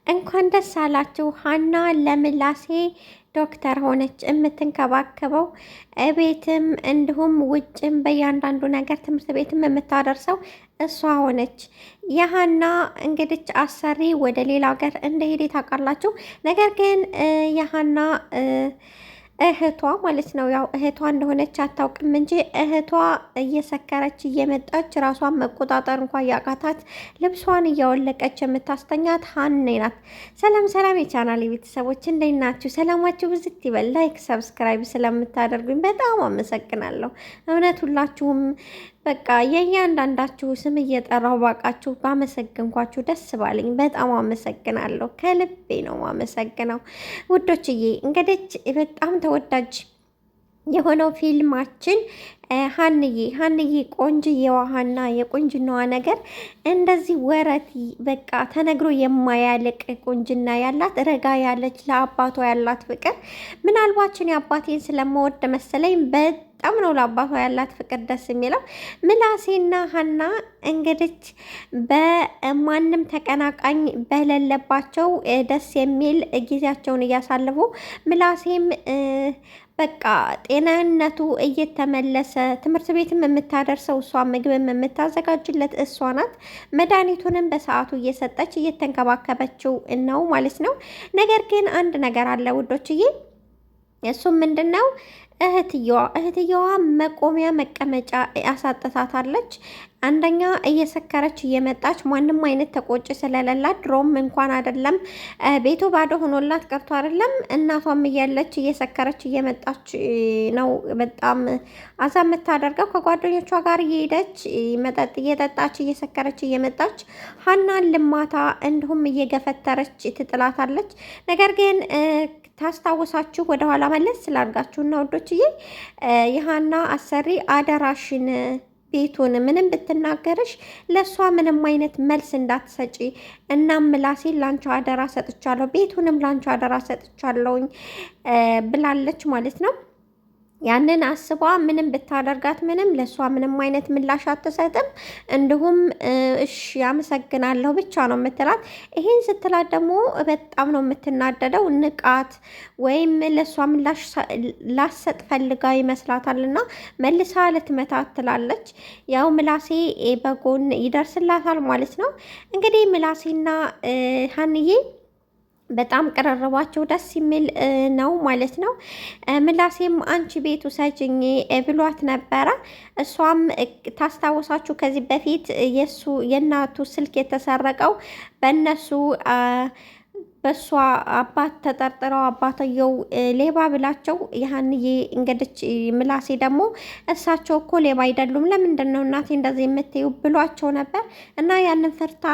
እንኳን ደስ አላችሁ። ሀና ለምላሴ ዶክተር ሆነች። የምትንከባከበው እቤትም እንዲሁም ውጭም በእያንዳንዱ ነገር ትምህርት ቤትም የምታደርሰው እሷ ሆነች። የሀና እንግዲህ አሰሪ ወደ ሌላ ሀገር እንደሄደ ታውቃላችሁ። ነገር ግን የሀና እህቷ ማለት ነው ያው እህቷ እንደሆነች አታውቅም እንጂ እህቷ እየሰከረች እየመጣች ራሷን መቆጣጠር እንኳን ያቃታት ልብሷን እያወለቀች የምታስተኛት ሀኔ ናት። ሰላም ሰላም የቻናል ቤተሰቦች እንዴት ናችሁ? ሰላማችሁ ብዝት ይበል። ላይክ ሰብስክራይብ ስለምታደርጉኝ በጣም አመሰግናለሁ። እውነት ሁላችሁም በቃ የእያንዳንዳችሁ ስም እየጠራው ባቃችሁ ባመሰግንኳችሁ ደስ ባለኝ። በጣም አመሰግናለሁ። ከልቤ ነው አመሰግነው ውዶችዬ። እንግዲህ በጣም ተወዳጅ የሆነው ፊልማችን ሀንዬ ቆንጅዬዋ ሀና የቁንጅናዋ ነገር እንደዚህ ወረት በቃ ተነግሮ የማያልቅ ቁንጅና ያላት ረጋ ያለች ለአባቷ ያላት ፍቅር ምናልባችን የአባቴን ስለመወድ መሰለኝ በጣም ነው ለአባቷ ያላት ፍቅር ደስ የሚለው። ምላሴና ሀና እንግዲህ በማንም ተቀናቃኝ በሌለባቸው ደስ የሚል ጊዜያቸውን እያሳለፉ ምላሴም በቃ ጤንነቱ እየተመለሰ ትምህርት ቤትም የምታደርሰው እሷ፣ ምግብም የምታዘጋጅለት እሷ ናት። መድኃኒቱንም በሰዓቱ እየሰጠች እየተንከባከበችው ነው ማለት ነው። ነገር ግን አንድ ነገር አለ ውዶችዬ፣ እሱም ምንድን ነው? እህትየዋ መቆሚያ መቀመጫ አሳጥታታለች። አንደኛ እየሰከረች እየመጣች ማንም አይነት ተቆጭ ስለሌላት ድሮም እንኳን አይደለም ቤቱ ባዶ ሆኖላት ቀርቶ አይደለም እናቷም እያለች እየሰከረች እየመጣች ነው በጣም አዛ የምታደርገው። ከጓደኞቿ ጋር እየሄደች መጠጥ እየጠጣች እየሰከረች እየመጣች ሀናን ልማታ እንዲሁም እየገፈተረች ትጥላታለች። ነገር ግን ታስታውሳችሁ ወደኋላ መለስ ስላርጋችሁና ወዶችዬ የሀና አሰሪ አደራሽን ቤቱን ምንም ብትናገርሽ ለእሷ ምንም አይነት መልስ እንዳትሰጪ፣ እናም ምላሴን ላንቺ አደራ ሰጥቻለሁ፣ ቤቱንም ላንቺ አደራ ሰጥቻለሁኝ ብላለች ማለት ነው። ያንን አስቧ ምንም ብታደርጋት ምንም ለእሷ ምንም አይነት ምላሽ አትሰጥም። እንዲሁም እሺ ያመሰግናለሁ ብቻ ነው የምትላት። ይሄን ስትላት ደግሞ በጣም ነው የምትናደደው። ንቃት ወይም ለእሷ ምላሽ ላሰጥ ፈልጋ ይመስላታልና መልሳ ልትመታት ትላለች። ያው ምላሴ በጎን ይደርስላታል ማለት ነው። እንግዲህ ምላሴና ሀንዬ በጣም ቀረረባቸው ደስ የሚል ነው ማለት ነው። ምላሴም አንቺ ቤቱ ሰጅኝ ብሏት ነበረ። እሷም ታስታውሳችሁ ከዚህ በፊት የእናቱ ስልክ የተሰረቀው በእሷ አባት ተጠርጥረው አባትየው ሌባ ብላቸው የሀንዬ እንግዲህ ምላሴ ደግሞ እሳቸው እኮ ሌባ አይደሉም፣ ለምንድን ነው እናቴ እንደዚህ የምትይው ብሏቸው ነበር። እና ያንን ፍርታ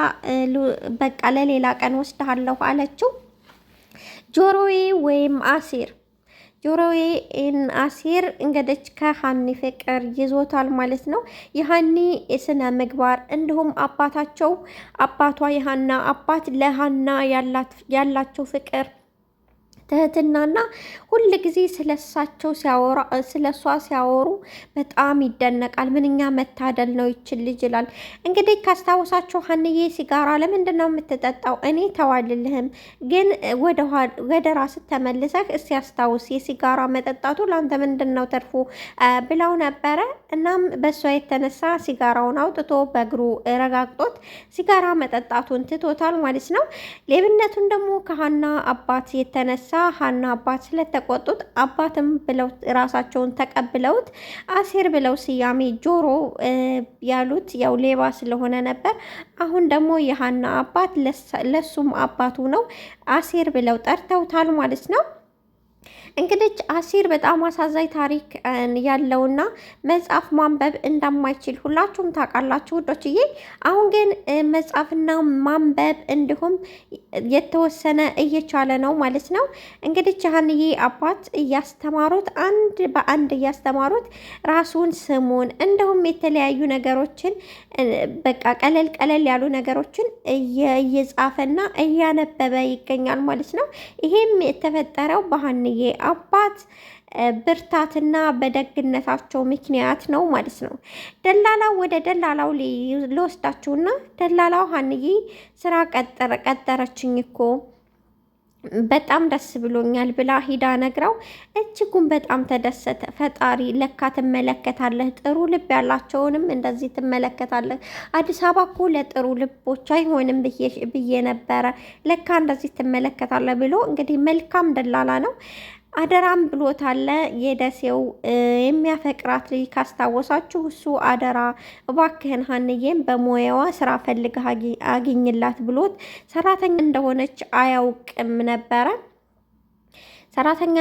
በቃ ለሌላ ቀን ወስድሃለሁ አለችው። ጆሮዬ ወይም አሲር እንግዲህ ከሀኒ ፍቅር ይዞታል ማለት ነው። የሀኒ የስነ ምግባር እንዲሁም አባቷ የሀና አባት ለሀና ያላቸው ፍቅር ትህትናና ሁል ጊዜ ስለሷ ሲያወሩ በጣም ይደነቃል። ምንኛ መታደል ነው ይችል ልጅ ይላል። እንግዲህ ካስታወሳቸው ሀንዬ ሲጋራ ለምንድን ነው የምትጠጣው? እኔ ተዋልልህም፣ ግን ወደ ራስ ተመልሰህ እስቲ ያስታውስ የሲጋራ መጠጣቱ ለአንተ ምንድን ነው ተርፎ ብለው ነበረ። እናም በእሷ የተነሳ ሲጋራውን አውጥቶ በእግሩ ረጋግጦት ሲጋራ መጠጣቱን ትቶታል ማለት ነው። ሌብነቱን ደግሞ ከሀና አባት የተነሳ ሀና አባት ስለተቆጡት አባትም ብለው ራሳቸውን ተቀብለውት አሲር ብለው ስያሜ ጆሮ ያሉት ያው ሌባ ስለሆነ ነበር። አሁን ደግሞ የሀና አባት ለሱም አባቱ ነው አሲር ብለው ጠርተውታል ማለት ነው። እንግዲህ አሲር በጣም አሳዛኝ ታሪክ ያለውና መጽሐፍ ማንበብ እንደማይችል ሁላችሁም ታውቃላችሁ ውዶችዬ። አሁን ግን መጽሐፍና ማንበብ እንዲሁም የተወሰነ እየቻለ ነው ማለት ነው። እንግዲህ ሀንዬ አባት እያስተማሩት አንድ በአንድ እያስተማሩት ራሱን ስሙን እንዲሁም የተለያዩ ነገሮችን በቃ ቀለል ያሉ ነገሮችን እየጻፈና እያነበበ ይገኛል ማለት ነው። ይሄም የተፈጠረው በሀንዬ አባት ብርታትና በደግነታቸው ምክንያት ነው ማለት ነው። ደላላው ወደ ደላላው ሊወስዳችሁና ደላላው ሀንዬ ስራ ቀጠረችኝ እኮ በጣም ደስ ብሎኛል ብላ ሂዳ ነግራው እጅጉን በጣም ተደሰተ። ፈጣሪ ለካ ትመለከታለህ፣ ጥሩ ልብ ያላቸውንም እንደዚህ ትመለከታለህ። አዲስ አበባ እኮ ለጥሩ ልቦች አይሆንም ብዬ ነበረ፣ ለካ እንደዚህ ትመለከታለህ ብሎ እንግዲህ መልካም ደላላ ነው። አደራም ብሎታል። የደሴው የሚያፈቅራት ልጅ ካስታወሳችሁ እሱ አደራ እባክህን ሀንዬም በሙያዋ ስራ ፈልገህ አግኝላት ብሎት ሰራተኛ እንደሆነች አያውቅም ነበረ። ሰራተኛ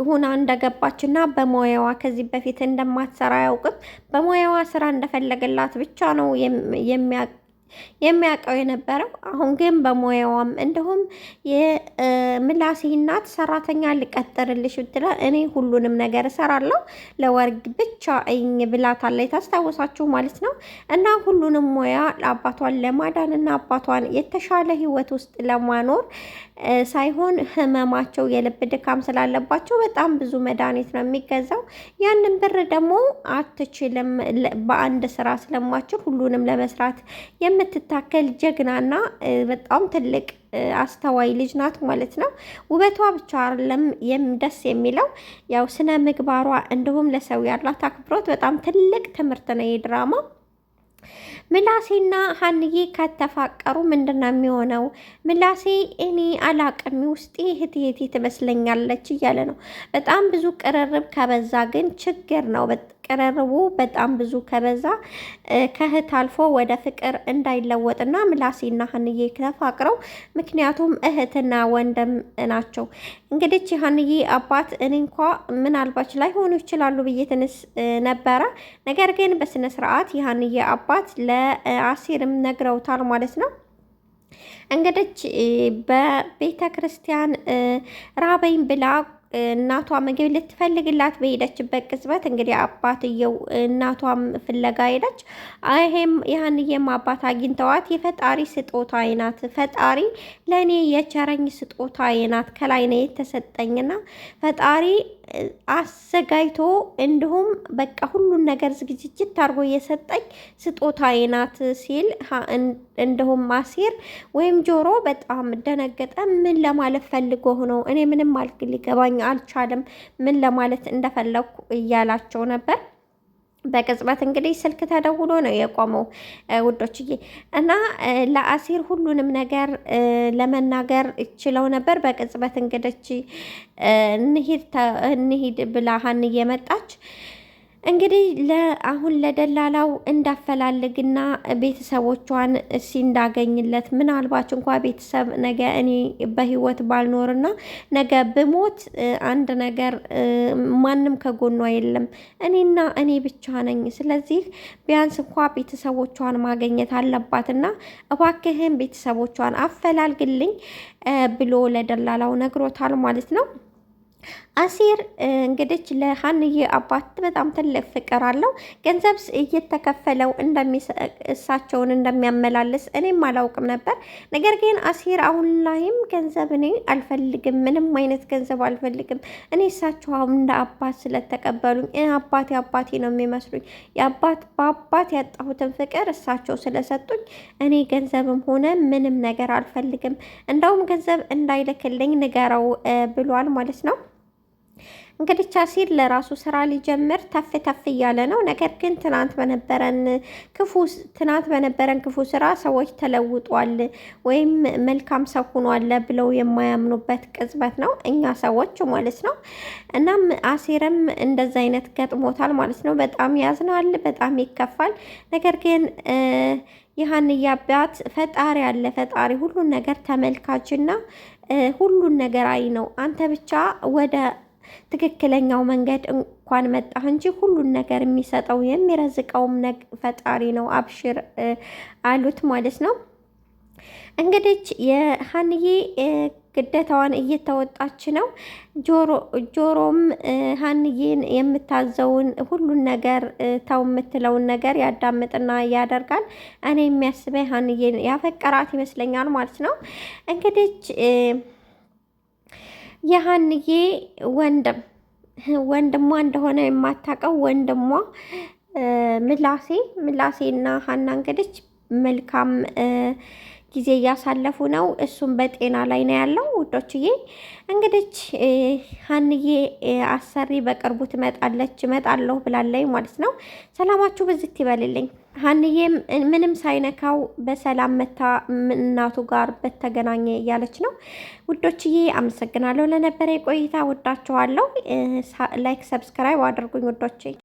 ሆና እንደገባችና በሙያዋ ከዚህ በፊት እንደማትሰራ አያውቅም። በሙያዋ ስራ እንደፈለገላት ብቻ ነው የሚያውቀው የነበረው። አሁን ግን በሙያዋም እንዲሁም የምላሴ እናት ሰራተኛ ልቀጥርልሽ ብትላ እኔ ሁሉንም ነገር እሰራለሁ ለወርግ ብቻ እኝ ብላታለች። ታስታውሳችሁ ማለት ነው። እና ሁሉንም ሙያ አባቷን ለማዳን እና አባቷን የተሻለ ህይወት ውስጥ ለማኖር ሳይሆን ህመማቸው የልብ ድካም ስላለባቸው በጣም ብዙ መድኃኒት ነው የሚገዛው። ያንን ብር ደግሞ አትችልም በአንድ ስራ ስለማችል ሁሉንም ለመስራት የምትታከል ጀግናና በጣም ትልቅ አስተዋይ ልጅ ናት ማለት ነው። ውበቷ ብቻ አይደለም ደስ የሚለው ያው ስነ ምግባሯ እንዲሁም ለሰው ያላት አክብሮት በጣም ትልቅ ትምህርት ነው የድራማ። ምላሴና ሀንዬ ከተፋቀሩ ምንድን ነው የሚሆነው? ምላሴ እኔ አላቅም ውስጤ እህቴ ትመስለኛለች እያለ ነው። በጣም ብዙ ቅርርብ ከበዛ ግን ችግር ነው። ቅርርቡ በጣም ብዙ ከበዛ ከእህት አልፎ ወደ ፍቅር እንዳይለወጥና ምላሴና ሀንዬ ተፋቅረው፣ ምክንያቱም እህትና ወንድም ናቸው። እንግዲህ ሀንዬ አባት እኔ እንኳ ምናልባች ላይሆኑ ይችላሉ ብዬ ትንስ ነበረ። ነገር ግን በስነ ስርዓት የሀንዬ አባት ለአሲርም ነግረውታል ማለት ነው። እንግዲህ በቤተ ክርስቲያን ራበኝ ብላ እናቷ ምግብ ልትፈልግላት በሄደችበት ቅጽበት እንግዲህ አባትየው እናቷም ፍለጋ ሄደች። ይሄም የሀንዬም አባት አግኝተዋት የፈጣሪ ስጦታ አይናት፣ ፈጣሪ ለእኔ የቸረኝ ስጦታ አይናት፣ ከላይ ነው የተሰጠኝና ፈጣሪ አዘጋጅቶ እንዲሁም በቃ ሁሉን ነገር ዝግጅት አድርጎ የሰጠኝ ስጦታ አይናት ሲል እንዲሁም አሲር ወይም ጆሮ በጣም ደነገጠ። ምን ለማለት ፈልጎ ነው? እኔ ምንም ሊገባኝ አልቻለም፣ ምን ለማለት እንደፈለኩ እያላቸው ነበር። በቅጽበት እንግዲህ ስልክ ተደውሎ ነው የቆመው ውዶችዬ። እና ለአሲር ሁሉንም ነገር ለመናገር ችለው ነበር። በቅጽበት እንግዲህ እንሂድ ብላ ሀንዬ መጣች። እንግዲህ አሁን ለደላላው እንዳፈላልግና ቤተሰቦቿን እንዳገኝለት ምናልባት እንኳ ቤተሰብ ነገ እኔ በህይወት ባልኖርና ነገ ብሞት አንድ ነገር ማንም ከጎኗ የለም፣ እኔና እኔ ብቻ ነኝ። ስለዚህ ቢያንስ እንኳ ቤተሰቦቿን ማግኘት አለባትና እባክህን ቤተሰቦቿን አፈላልግልኝ ብሎ ለደላላው ነግሮታል ማለት ነው። አሲር እንግዲህ ለሀንዬ አባት በጣም ትልቅ ፍቅር አለው። ገንዘብ እየተከፈለው እሳቸውን እንደሚያመላልስ እኔም አላውቅም ነበር። ነገር ግን አሲር አሁን ላይም ገንዘብ እኔ አልፈልግም፣ ምንም አይነት ገንዘብ አልፈልግም። እኔ እሳቸው አሁን እንደ አባት ስለተቀበሉኝ አባቴ ነው የሚመስሉኝ። በአባት ያጣሁትን ፍቅር እሳቸው ስለሰጡኝ እኔ ገንዘብም ሆነ ምንም ነገር አልፈልግም። እንደውም ገንዘብ እንዳይልክልኝ ንገረው ብሏል ማለት ነው። እንግዲህ አሲር ለራሱ ስራ ሊጀምር ተፍ እያለ ነው። ነገር ግን ትናንት በነበረን ክፉ ስራ ሰዎች ተለውጧል ወይም መልካም ሰው ሆኗል ብለው የማያምኑበት ቅጽበት ነው፣ እኛ ሰዎች ማለት ነው። እናም አሲርም እንደዛ አይነት ገጥሞታል ማለት ነው። በጣም ያዝናል፣ በጣም ይከፋል። ነገር ግን የሀንዬ አባት ፈጣሪ አለ፣ ፈጣሪ ሁሉን ነገር ተመልካችና ሁሉን ነገር አይ ነው። አንተ ብቻ ወደ ትክክለኛው መንገድ እንኳን መጣህ እንጂ ሁሉን ነገር የሚሰጠው የሚረዝቀውም ፈጣሪ ነው፣ አብሽር አሉት ማለት ነው። እንግዲህ የሀንዬ ግዴታዋን እየተወጣች ነው። ጆሮም ሀንዬን የምታዘውን ሁሉን ነገር ተው የምትለውን ነገር ያዳምጥና ያደርጋል። እኔ የሚያስበኝ ሀንዬን ያፈቀራት ይመስለኛል ማለት ነው። እንግዲህ የሀንዬ ወንድም ወንድሟ እንደሆነ የማታውቀው ወንድሟ ምላሴና ሀና እንግዲህ መልካም ጊዜ እያሳለፉ ነው። እሱም በጤና ላይ ነው ያለው ውዶችዬ። እንግዲህ ሀንዬ አሰሪ በቅርቡ እመጣለሁ ብላለች ማለት ነው። ሰላማችሁ ብዝት ይበልልኝ። ሀንዬም ምንም ሳይነካው በሰላም መታ እናቱ ጋር በተገናኘ እያለች ነው ውዶችዬ። አመሰግናለሁ ለነበረ ቆይታ። ወዳችኋለሁ። ላይክ ሰብስክራይብ አድርጉኝ ውዶቼ።